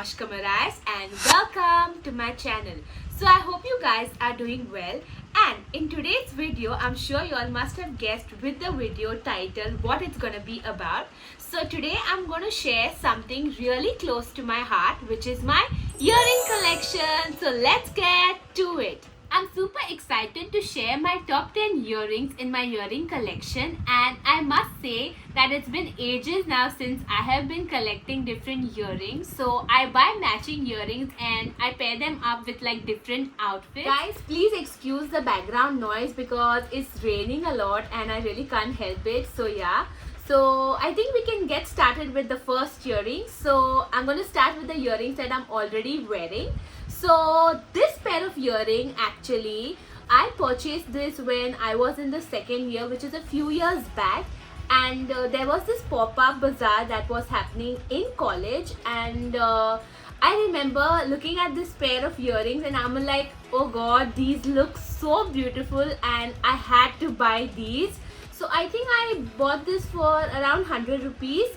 Ash Kamarais and welcome to my channel. So I hope you guys are doing well, and in today's video I'm sure you all must have guessed with the video title what it's gonna be about. So today I'm gonna share something really close to my heart, which is my earring collection. So let's get to it. I'm super excited to share my top 10 earrings in my earring collection, and I must say that it's been ages now since I have been collecting different earrings. So I buy matching earrings and I pair them up with like different outfits. Guys, please excuse the background noise because it's raining a lot and I really can't help it. So yeah. So I think we can get started with the first earring. So I'm going to start with the earrings that I'm already wearing. So this pair of earring, actually I purchased this when I was in the second year, which is a few years back, and there was this pop-up bazaar that was happening in college, and I remember looking at this pair of earrings and I'm like, oh god, these look so beautiful and I had to buy these. So I think I bought this for around 100 rupees,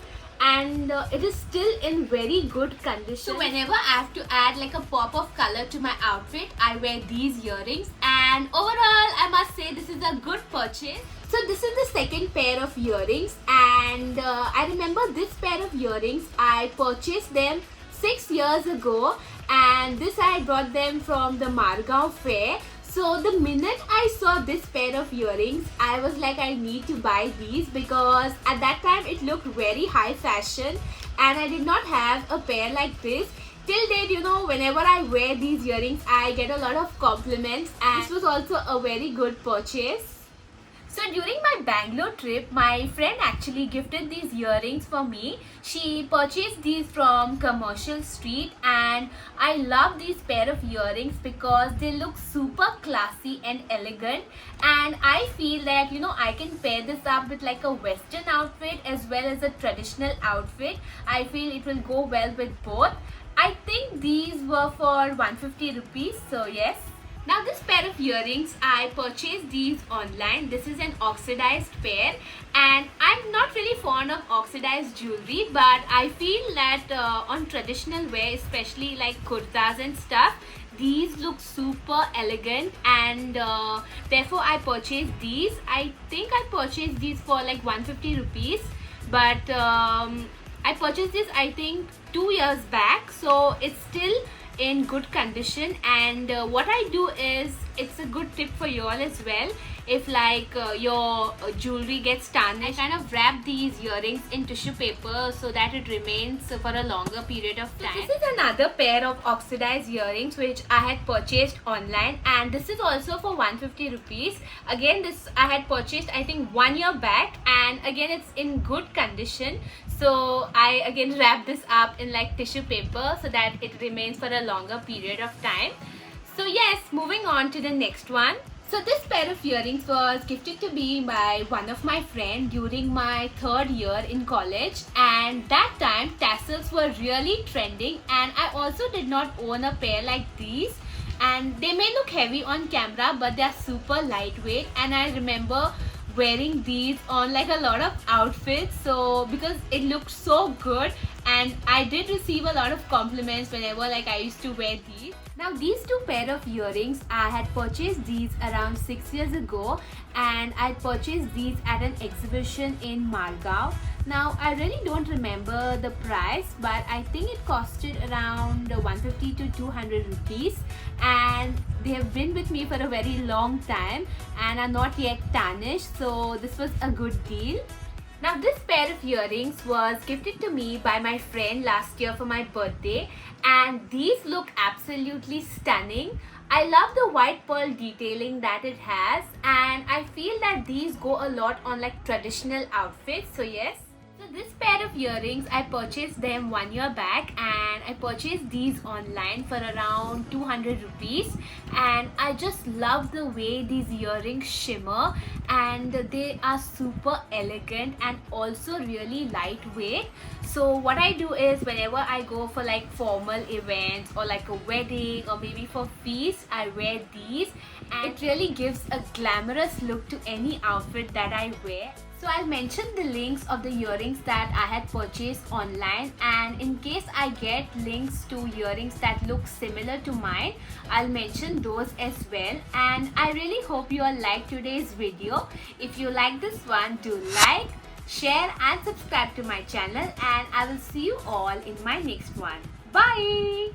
and it is still in very good condition. So whenever I have to add like a pop of color to my outfit, I wear these earrings, and overall I must say this is a good purchase. So this is the second pair of earrings, and I remember this pair of earrings I purchased them 6 years ago, and this I brought them from the Margao fair. So the minute I saw this pair of earrings, I was like, I need to buy these, because at that time it looked very high fashion and I did not have a pair like this. Till date, you know, whenever I wear these earrings, I get a lot of compliments, and this was also a very good purchase. So during my Bangalore trip, my friend actually gifted these earrings for me. She purchased these from Commercial Street, and I love these pair of earrings because they look super classy and elegant, and I feel that, you know, I can pair this up with like a western outfit as well as a traditional outfit. I feel it will go well with both. I think these were for 150 rupees, so yes. Now this pair of earrings, I purchased these online. This is an oxidized pair, and I'm not really fond of oxidized jewelry, but I feel that on traditional wear, especially like kurtas and stuff, these look super elegant, and therefore I purchased these. I think I purchased these for like 150 rupees, but I purchased this I think 2 years back, so it's still in good condition. And what I do is, it's a good tip for you all as well, if like your jewelry gets tarnished, I kind of wrap these earrings in tissue paper so that it remains for a longer period of time. So this is another pair of oxidized earrings which I had purchased online, and this is also for 150 rupees. Again, this I had purchased I think 1 year back, and again it's in good condition. So I again wrap this up in like tissue paper so that it remains for a longer period of time. So yes, moving on to the next one. So this pair of earrings was gifted to me by one of my friends during my third year in college, and that time tassels were really trending, and I also did not own a pair like these, and they may look heavy on camera but they are super lightweight, and I remember wearing these on like a lot of outfits, so because it looked so good, and I did receive a lot of compliments whenever like I used to wear these. Now these two pair of earrings, I had purchased these around 6 years ago, and I purchased these at an exhibition in Margao. Now I really don't remember the price, but I think it costed around 150 to 200 rupees, and they have been with me for a very long time and are not yet tarnished, so this was a good deal. Now this pair of earrings was gifted to me by my friend last year for my birthday, and these look absolutely stunning. I love the white pearl detailing that it has, and I feel that these go a lot on like traditional outfits, so yes. So this pair of earrings, I purchased them 1 year back, and I purchased these online for around 200 rupees, and I just love the way these earrings shimmer, and they are super elegant and also really lightweight. So what I do is, whenever I go for like formal events or like a wedding or maybe for feast, I wear these, and it really gives a glamorous look to any outfit that I wear. So I'll mention the links of the earrings that I had purchased online, and in case I get links to earrings that look similar to mine, I'll mention those as well. And I really hope you all like today's video. If you like this one, do like, share and subscribe to my channel, and I will see you all in my next one. Bye!